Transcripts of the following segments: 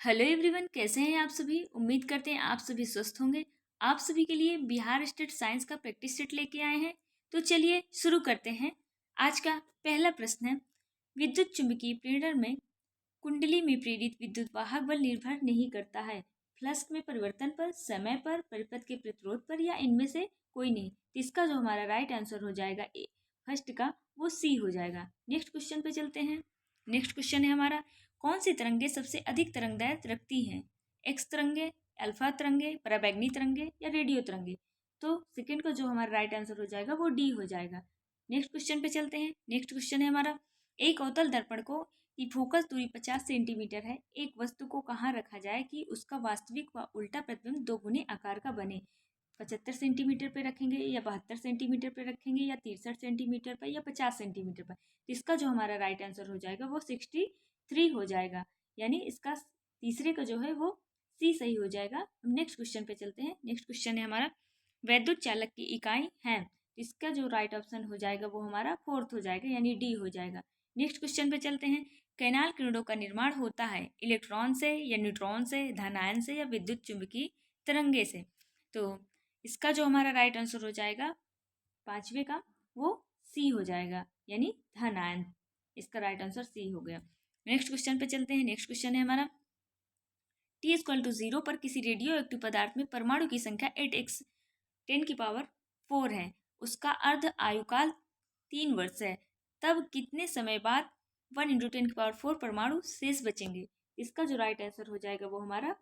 Hello everyone, कैसे हैं आप सभी। उम्मीद करते हैं आप सभी स्वस्थ होंगे। आप सभी के लिए बिहार स्टेट साइंस का प्रैक्टिस सेट लेके आए हैं। तो चलिए शुरू करते हैं। आज का पहला प्रश्न है, विद्युत चुंबकीय प्रेरण में कुंडली में प्रेरित विद्युत वाहक बल निर्भर नहीं करता है। फ्लक्स में परिवर्तन पर, समय पर, परिपथ के प्रतिरोध पर, या इनमें से कोई नहीं। तो इसका जो हमारा राइट आंसर हो जाएगा ए फर्स्ट का, वो सी हो जाएगा। नेक्स्ट क्वेश्चन पे चलते हैं। नेक्स्ट क्वेश्चन है हमारा, कौन सी तरंगे सबसे अधिक तरंगदैर्घ्य रखती हैं? एक्स तरंगे, अल्फा तरंगे, पराबैंगनी तरंगे, या रेडियो तरंगे। तो सेकंड का जो हमारा राइट आंसर हो जाएगा वो डी हो जाएगा। नेक्स्ट क्वेश्चन पे चलते हैं। नेक्स्ट क्वेश्चन है हमारा, एक अवतल दर्पण को की फोकस दूरी 50 सेंटीमीटर है, एक वस्तु को कहाँ रखा जाए कि उसका वास्तविक व उल्टा प्रतिबिंब दोगुने आकार का बने? 75 सेंटीमीटर पे रखेंगे, या 72 सेंटीमीटर पे रखेंगे, या 63 सेंटीमीटर पर, या 50 सेंटीमीटर पर। तो इसका जो हमारा राइट आंसर हो जाएगा वो 63 हो जाएगा, यानी इसका तीसरे का जो है वो सी सही हो जाएगा। नेक्स्ट क्वेश्चन पे चलते हैं। नेक्स्ट क्वेश्चन है हमारा, वैद्युत चालक की इकाई है। इसका जो राइट ऑप्शन हो जाएगा वो हमारा फोर्थ हो जाएगा, यानी डी हो जाएगा। नेक्स्ट क्वेश्चन पे चलते हैं। कैनाल किरणों का निर्माण होता है इलेक्ट्रॉन से, या न्यूट्रॉन से, धन आयन से, या विद्युत चुंबकीय तरंगे से। तो इसका जो हमारा राइट आंसर हो जाएगा पांचवे का, वो सी हो जाएगा, यानी धन आयन। इसका राइट आंसर सी हो गया। नेक्स्ट क्वेश्चन पे चलते हैं। नेक्स्ट क्वेश्चन है हमारा, टी इक्वल टू 0 पर किसी रेडियो एक्टिव पदार्थ में परमाणु की संख्या 8x10⁴ है, उसका अर्ध आयुकाल 3 वर्ष है, तब कितने समय बाद 1 × 10⁴ परमाणु शेष बचेंगे? इसका जो राइट आंसर हो जाएगा वो हमारा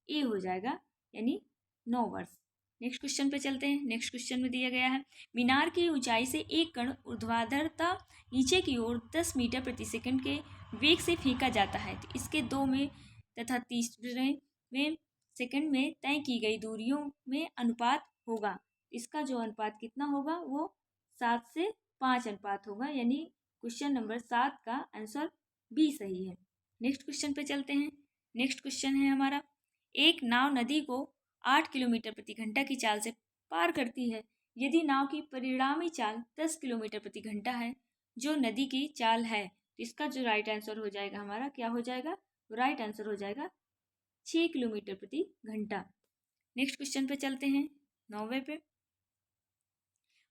ए हो जाएगा, यानी 9 वर्ष। नेक्स्ट क्वेश्चन पे चलते हैं। नेक्स्ट क्वेश्चन में दिया गया है, मीनार की ऊंचाई से एक कण ऊर्ध्वाधरता नीचे की ओर 10 मीटर प्रति सेकंड के वेग से फेंका जाता है, तो इसके 2 में तथा तीसरे सेकंड में तय की गई दूरियों में अनुपात होगा। इसका जो अनुपात कितना होगा वो 7 से 5 अनुपात होगा, यानी क्वेश्चन नंबर 7 का आंसर बी सही है। नेक्स्ट क्वेश्चन पे चलते हैं। नेक्स्ट क्वेश्चन है हमारा, एक नाव नदी को 8 किलोमीटर प्रति घंटा की चाल से पार करती है। यदि नाव की परिणामी चाल 10 किलोमीटर प्रति घंटा है, जो नदी की चाल है, तो इसका जो राइट आंसर हो जाएगा हमारा क्या हो जाएगा? राइट आंसर हो जाएगा 6 किलोमीटर प्रति घंटा। नेक्स्ट क्वेश्चन पे चलते हैं। 9वें पे,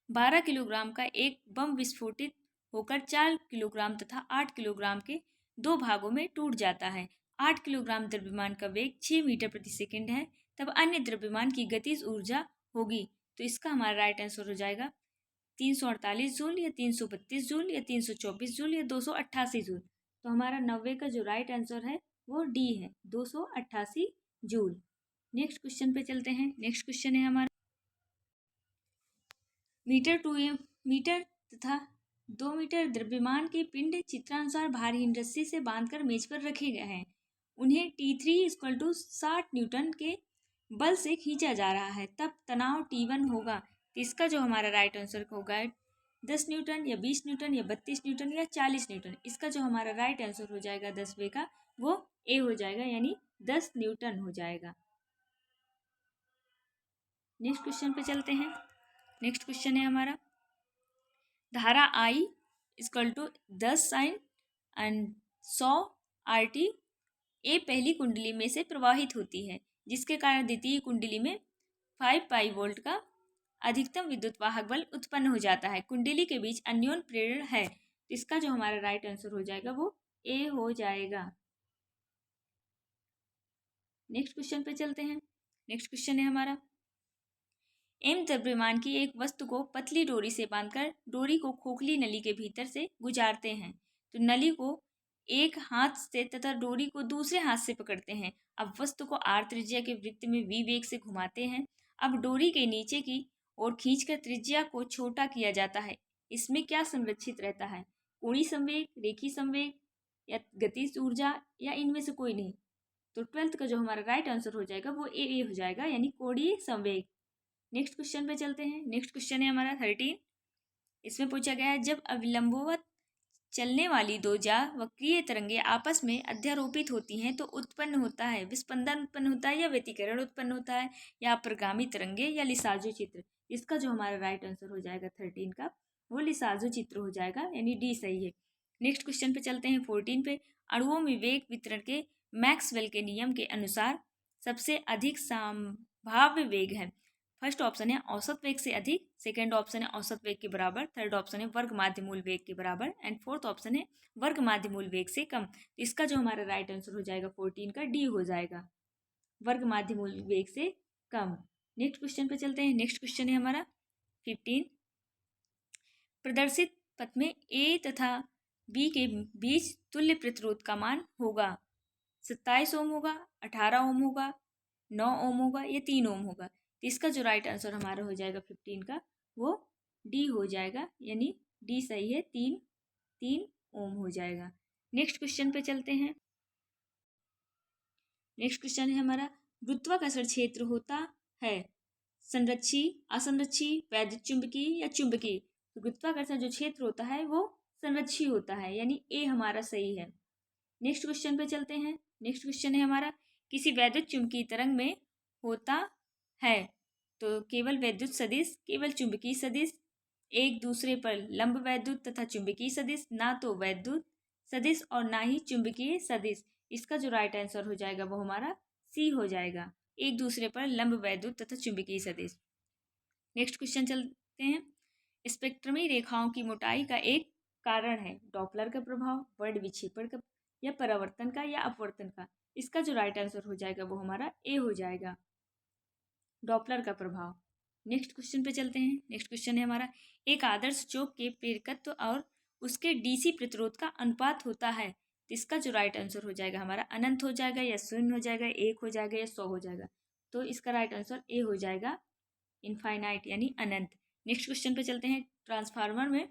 12 किलोग्राम का एक बम विस्फोटित होकर 4 किलोग्राम तथा 8 किलोग्राम के 2 भागों में टूट जाता है। 8 किलोग्राम द्रव्यमान का वेग 6 मीटर प्रति सेकंड है, तब अन्य द्रव्यमान की गतिज ऊर्जा होगी। तो इसका हमारा राइट आंसर हो जाएगा 348 जूल, या 332 जूल, या 324 जूल, या 288 जूल। तो हमारा 90 का जो राइट आंसर है वो डी है, 288 जूल। नेक्स्ट क्वेश्चन पे चलते हैं। नेक्स्ट क्वेश्चन है हमारा, मीटर तथा 2 मीटर द्रव्यमान के पिंड चित्रानुसार भारहीन रस्सी से बांधकर मेज पर रखे गए हैं। उन्हें T3 = 60 न्यूटन के बल से खींचा जा रहा है, तब तनाव T1 होगा। तो इसका जो हमारा राइट आंसर होगा 10 न्यूटन, या 20 न्यूटन, या 32 न्यूटन, या 40 न्यूटन। इसका जो हमारा राइट आंसर हो जाएगा 10वें का, वो ए हो जाएगा, यानी 10 न्यूटन हो जाएगा। नेक्स्ट क्वेश्चन पे चलते हैं। नेक्स्ट क्वेश्चन है हमारा, धारा I = 10 sin एंड 100 RT ए पहली कुंडली में से प्रवाहित होती है, जिसके कारण द्वितीय कुंडली में 5 पाई वोल्ट का अधिकतम विद्युत वाहक बल उत्पन्न हो जाता है। कुंडली के बीच अन्योन्य प्रेरण है। इसका जो हमारा राइट आंसर हो जाएगा वो ए हो जाएगा। नेक्स्ट क्वेश्चन पे चलते हैं। नेक्स्ट क्वेश्चन है हमारा, एम द्रव्यमान की एक वस्तु को पतली डोरी से बांधकर डोरी को खोखली नली के भीतर से गुजारते हैं, तो नली को एक हाथ से तथा डोरी को दूसरे हाथ से पकड़ते हैं। अब वस्तु को आर त्रिज्या के वृत्त में वी वेग से घुमाते हैं। अब डोरी के नीचे की ओर खींचकर त्रिज्या को छोटा किया जाता है। इसमें क्या संरक्षित रहता है? कोणीय संवेग, रेखीय संवेग, या गतिज ऊर्जा, या इनमें से कोई नहीं। तो 12th का जो हमारा राइट आंसर हो जाएगा वो ए हो जाएगा, यानी कोणीय संवेग। नेक्स्ट क्वेश्चन पे चलते हैं। नेक्स्ट क्वेश्चन है हमारा 13। इसमें पूछा गया है, जब अविलंबवत चलने वाली दो वक्रीय तरंगे आपस में अध्यारोपित होती हैं तो उत्पन्न होता है विस्पंदन उत्पन्न होता है, या व्यतिकरण उत्पन्न होता है, या अपरगामी तरंगे, या लिसाजो चित्र। इसका जो हमारा राइट आंसर हो जाएगा 13 का, वो लिसाजो चित्र हो जाएगा, यानी डी सही है। नेक्स्ट क्वेश्चन पे चलते हैं 14 पे, अणुओं में वेग वितरण के मैक्सवेल के नियम के अनुसार सबसे अधिक संभाव्य वेग है? फर्स्ट ऑप्शन है औसत वेग से अधिक, सेकंड ऑप्शन है औसत वेग के बराबर, थर्ड ऑप्शन है वर्ग माध्य मूल वेग के बराबर एंड फोर्थ ऑप्शन है वर्ग माध्य मूल वेग से कम। तो इसका जो हमारा राइट आंसर हो जाएगा 14 का डी हो जाएगा, वर्ग माध्य मूल वेग से कम। नेक्स्ट क्वेश्चन पे चलते हैं। नेक्स्ट क्वेश्चन है हमारा 15। प्रदर्शित पथ में ए तथा बी के बीच तुल्य प्रतिरोध का मान होगा 27 ओम होगा, 18 ओम होगा, 9 ओम होगा या 3 ओम होगा। तो इसका जो राइट आंसर हमारा हो जाएगा 15 का वो डी हो जाएगा, यानी डी सही है, 3 ओम हो जाएगा। नेक्स्ट क्वेश्चन पे चलते हैं। नेक्स्ट क्वेश्चन है हमारा गुरुत्वाकर्षण क्षेत्र होता है संरक्षी, असंरक्षी, वैद्युत चुंबकीय या चुंबकीय। तो गुरुत्वाकर्षण जो क्षेत्र होता है वो संरक्षी होता है, यानी ए हमारा सही है। नेक्स्ट क्वेश्चन पे चलते हैं। नेक्स्ट क्वेश्चन है हमारा किसी वैद्युत चुंबकीय तरंग में होता है तो केवल वैद्युत सदिश, केवल चुंबकीय सदिश, एक दूसरे पर लंब वैद्युत तथा चुंबकीय सदिश, ना तो वैद्युत सदिश और ना ही चुंबकीय सदिश। इसका जो राइट आंसर हो जाएगा वो हमारा सी हो जाएगा, एक दूसरे पर लंब वैद्युत तथा चुंबकीय सदिश। नेक्स्ट क्वेश्चन चलते हैं। स्पेक्ट्रमी रेखाओं की मोटाई का एक कारण है डॉपलर का प्रभाव, वर्ण विक्षेपण का या परावर्तन का या अपवर्तन का। इसका जो राइट आंसर हो जाएगा वो हमारा ए हो जाएगा, डॉपलर का प्रभाव। नेक्स्ट क्वेश्चन पे चलते हैं। नेक्स्ट क्वेश्चन है हमारा एक आदर्श चौक के प्रेरकत्व और उसके डीसी प्रतिरोध का अनुपात होता है। तो इसका जो राइट आंसर हो जाएगा हमारा अनंत हो जाएगा या शून्य हो जाएगा, 1 हो जाएगा या 100 हो जाएगा। तो इसका राइट आंसर ए हो जाएगा, इनफाइनाइट यानी अनंत। नेक्स्ट क्वेश्चन पे चलते हैं। ट्रांसफार्मर में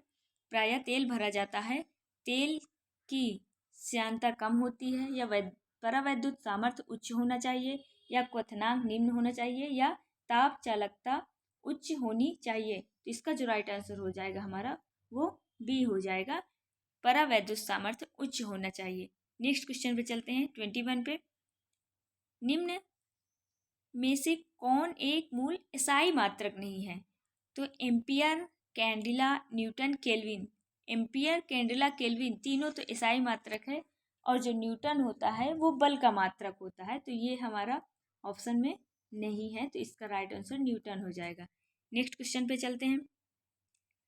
प्रायः तेल भरा जाता है, तेल की श्यानता कम होती है या परावैद्युत सामर्थ्य उच्च होना चाहिए या क्वथनांक निम्न होना चाहिए या ताप चालकता उच्च होनी चाहिए। तो इसका जो राइट आंसर हो जाएगा हमारा वो बी हो जाएगा, परावैद्युत सामर्थ्य उच्च होना चाहिए। नेक्स्ट क्वेश्चन पे चलते हैं 21 पे। निम्न में से कौन एक मूल एसआई मात्रक नहीं है? तो ampere, candela, newton, kelvin. Ampere, candela, kelvin तीनों तो एसआई मात्रक है और जो न्यूटन होता है वो बल का मात्रक होता है, तो ये हमारा ऑप्शन में नहीं है, तो इसका राइट आंसर न्यूटन हो जाएगा। नेक्स्ट क्वेश्चन पे चलते हैं।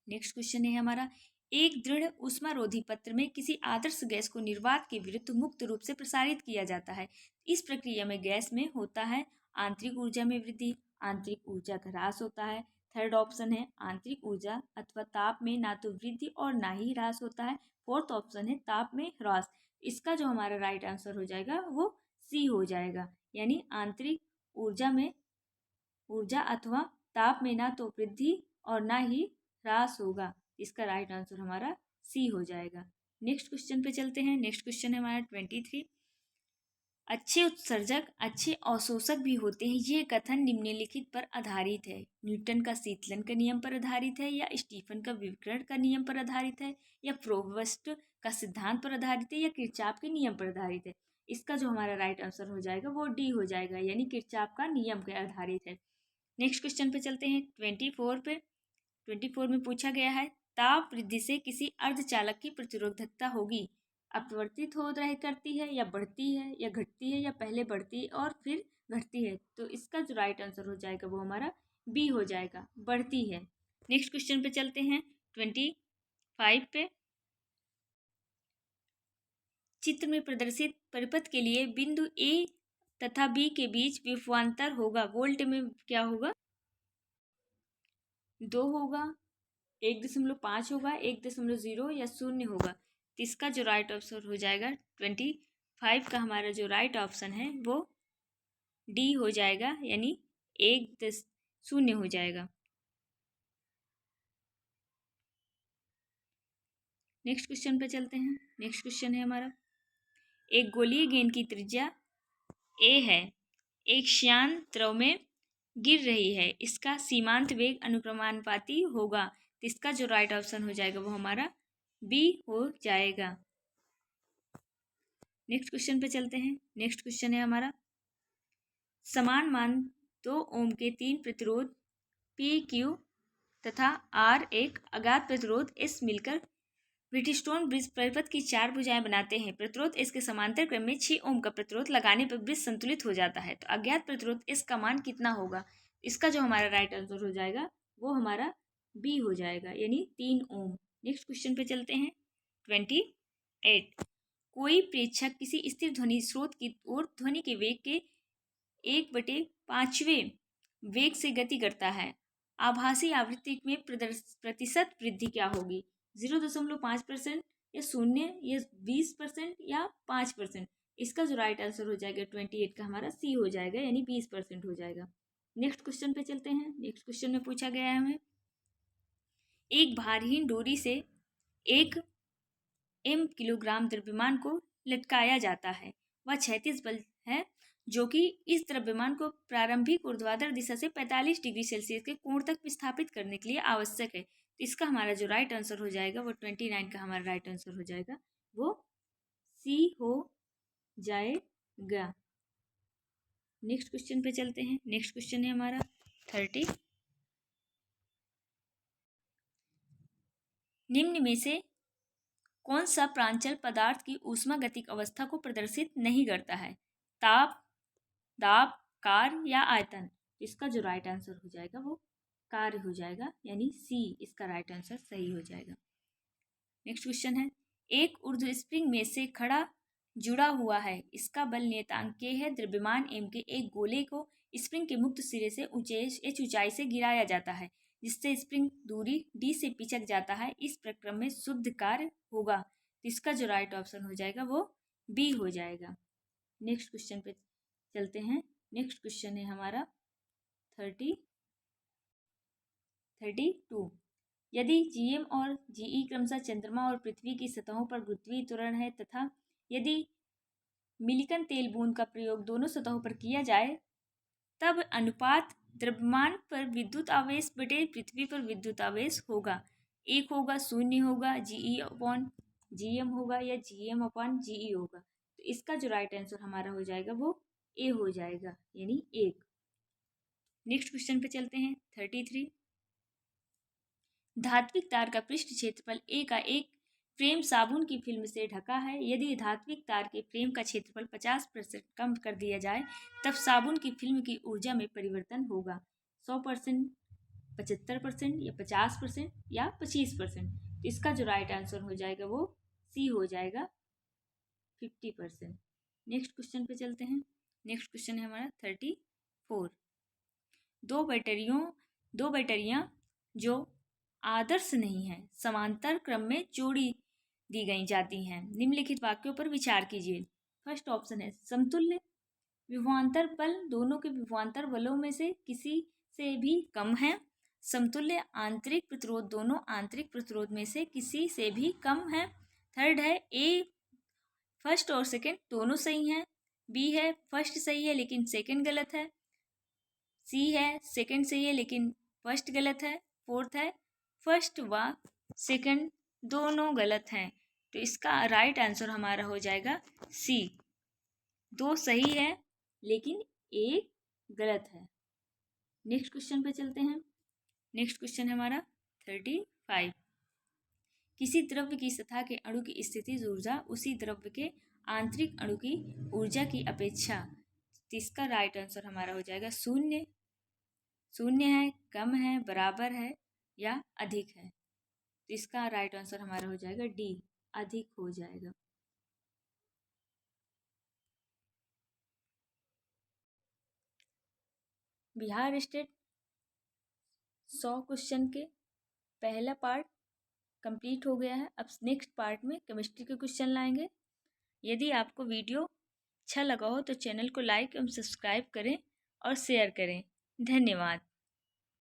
नेक्स्ट क्वेश्चन है हमारा एक दृढ़ ऊष्मारोधी पत्र में किसी आदर्श गैस को निर्वात के विरुद्ध मुक्त रूप से प्रसारित किया जाता है। इस प्रक्रिया में गैस में होता है आंतरिक ऊर्जा में वृद्धि, आंतरिक ऊर्जा का ह्रास होता है। थर्ड ऑप्शन है आंतरिक ऊर्जा अथवा ताप में ना तो वृद्धि और ना ही ह्रास होता है। फोर्थ ऑप्शन है ताप में ह्रास। इसका जो हमारा राइट आंसर हो जाएगा वो सी हो जाएगा, यानी आंतरिक ऊर्जा में ऊर्जा अथवा ताप में ना तो वृद्धि और ना ही ह्रास होगा। इसका राइट आंसर हमारा सी हो जाएगा। नेक्स्ट क्वेश्चन पे चलते हैं। नेक्स्ट क्वेश्चन है हमारा 23। अच्छे उत्सर्जक अच्छे अवशोषक भी होते हैं, ये कथन निम्नलिखित पर आधारित है? न्यूटन का शीतलन का नियम पर आधारित है या स्टीफन का विकिरण का नियम पर आधारित है या प्रोवर्स्ट का सिद्धांत पर आधारित है या किरचॉफ के नियम पर आधारित है? इसका जो हमारा राइट आंसर हो जाएगा वो डी हो जाएगा, यानी किरचॉफ का नियम पर आधारित है। नेक्स्ट क्वेश्चन पे चलते हैं 24 पे। 24 में पूछा गया है ताप वृद्धि से किसी अर्धचालक की प्रतिरोधकता होगी अपवर्तित हो रही करती है या बढ़ती है या घटती है या पहले बढ़ती और फिर घटती है। तो इसका जो राइट आंसर हो जाएगा वो हमारा बी हो जाएगा, बढ़ती है। नेक्स्ट क्वेश्चन पे चलते हैं 25 पे। चित्र में प्रदर्शित परिपथ के लिए बिंदु ए तथा बी के बीच विभवांतर होगा, वोल्ट में क्या होगा? 2 होगा, 1.5 होगा, 1.0 या 0 होगा। तो इसका जो राइट आंसर हो जाएगा 25 का हमारा जो राइट ऑप्शन है वो डी हो जाएगा, यानी 1.0 हो जाएगा। नेक्स्ट क्वेश्चन पे चलते हैं। नेक्स्ट क्वेश्चन है हमारा एक गोलीय गेंद की त्रिज्या ए है, एक श्यान द्रव में गिर रही है, इसका सीमांत वेग अनुक्रमानुपाती होगा। तो इसका जो राइट ऑप्शन हो जाएगा वो हमारा बी हो जाएगा। नेक्स्ट क्वेश्चन पे चलते हैं। नेक्स्ट क्वेश्चन है हमारा समान मान 2 ओम के 3 प्रतिरोध पी क्यू तथा आर एक अज्ञात प्रतिरोध एस मिलकर ब्रिटिशस्टोन ब्रिज परिपथ की 4 भुजाएं बनाते हैं। प्रतिरोध इसके समांतर क्रम में 6 ओम का प्रतिरोध लगाने पर ब्रिज संतुलित हो जाता है। तो अज्ञात प्रतिरोध इसका मान कितना होगा? इसका जो हमारा राइट आंसर हो जाएगा वो हमारा बी हो जाएगा, यानी 3 ओम। नेक्स्ट क्वेश्चन पे चलते हैं। 28। कोई प्रेक्षक किसी स्थिर ध्वनि स्रोत की ओर ध्वनि के वेग के 1/5वें वेग से गति करता है। आभासी आवृत्ति में प्रतिशत वृद्धि क्या होगी? 0.5% या 0 या 20% या 5%? इसका जो राइट आंसर हो जाएगा 28 का हमारा सी हो जाएगा, यानी 20% हो जाएगा। नेक्स्ट क्वेश्चन पे चलते हैं। नेक्स्ट क्वेश्चन में पूछा गया है हमें, एक भारहीन डोरी से 1 किलोग्राम द्रव्यमान को लटकाया जाता है। वह 36 बल है जो कि इस द्रव्यमान को प्रारंभिक ऊर्ध्वाधर दिशा से 45 डिग्री सेल्सियस के कोण तक विस्थापित करने के लिए आवश्यक है। तो इसका हमारा जो राइट आंसर हो जाएगा वो 29 का हमारा राइट आंसर हो जाएगा, वो सी हो जाएगा। नेक्स्ट क्वेश्चन पे चलते हैं। नेक्स्ट क्वेश्चन है हमारा 30। निम्न में से कौन सा प्रांचल पदार्थ की ऊष्मागतिक अवस्था को प्रदर्शित नहीं करता है? ताप, दाब, कार्य या आयतन? इसका जो राइट आंसर हो जाएगा वो कार्य हो जाएगा, यानी सी इसका राइट आंसर सही हो जाएगा। नेक्स्ट क्वेश्चन है, एक ऊर्ध्व स्प्रिंग में से खड़ा जुड़ा हुआ है, इसका बल नियतांक K है। द्रव्यमान m के एक गोले को स्प्रिंग के मुक्त सिरे से ऊंचाई से गिराया जाता है, जिससे स्प्रिंग दूरी d से पिचक जाता है। इस प्रक्रम में शुद्ध कार्य होगा। इसका जो राइट ऑप्शन हो जाएगा वो बी हो जाएगा। नेक्स्ट क्वेश्चन पे चलते हैं। नेक्स्ट क्वेश्चन है हमारा 32। यदि GM और GE क्रमशः चंद्रमा और पृथ्वी की सतहों पर गुरुत्वीय त्वरण है तथा यदि मिलिकन तेल बूंद का प्रयोग दोनों सतहों पर किया जाए, तब अनुपात द्रव्यमान पर विद्युत आवेश बटे पृथ्वी पर विद्युत आवेश होगा। 1 होगा, 0 होगा, GE/GM होगा या GM/GE होगा। तो इसका जो राइट आंसर हमारा हो जाएगा वो ए हो जाएगा, यानी 1। नेक्स्ट क्वेश्चन पे चलते हैं। 33। धात्विक तार का पृष्ठ क्षेत्रफल ए का एक फ्रेम साबुन की फिल्म से ढका है। यदि धात्विक तार के फ्रेम का क्षेत्रफल 50% कम कर दिया जाए, तब साबुन की फिल्म की ऊर्जा में परिवर्तन होगा। 100%, 75% या 50% या 25%? इसका जो राइट आंसर हो जाएगा वो सी हो जाएगा, 50%। नेक्स्ट क्वेश्चन पे चलते हैं। नेक्स्ट क्वेश्चन है हमारा 34। दो बैटरियां जो आदर्श नहीं है, समांतर क्रम में जोड़ी दी गई जाती हैं। निम्नलिखित वाक्यों पर विचार कीजिए। फर्स्ट ऑप्शन है, समतुल्य विभवांतर बल दोनों के विभवांतर बलों में से किसी से भी कम है। समतुल्य आंतरिक प्रतिरोध दोनों आंतरिक प्रतिरोध में से किसी से भी कम है। थर्ड है, ए फर्स्ट और सेकंड दोनों सही हैं। बी है, फर्स्ट सही है लेकिन सेकंड गलत है। सी है, सेकंड सही है लेकिन फर्स्ट गलत है। फोर्थ है, फर्स्ट व सेकंड दोनों गलत हैं। तो इसका राइट आंसर हमारा हो जाएगा सी, 2 सही है लेकिन 1 गलत है। नेक्स्ट क्वेश्चन पे चलते हैं। नेक्स्ट क्वेश्चन है हमारा 35। किसी द्रव्य की सतह के अणु की स्थितिज ऊर्जा उसी द्रव्य के आंतरिक अणु की ऊर्जा की अपेक्षा, इसका राइट आंसर हमारा हो जाएगा 0। 0 है, कम है, बराबर है या अधिक है? तो इसका राइट आंसर हमारा हो जाएगा डी, अधिक हो जाएगा। बिहार स्टेट 100 क्वेश्चन के पहला पार्ट कंप्लीट हो गया है। अब नेक्स्ट पार्ट में केमिस्ट्री के क्वेश्चन लाएंगे। यदि आपको वीडियो अच्छा लगा हो तो चैनल को लाइक एवं सब्सक्राइब करें और शेयर करें। धन्यवाद।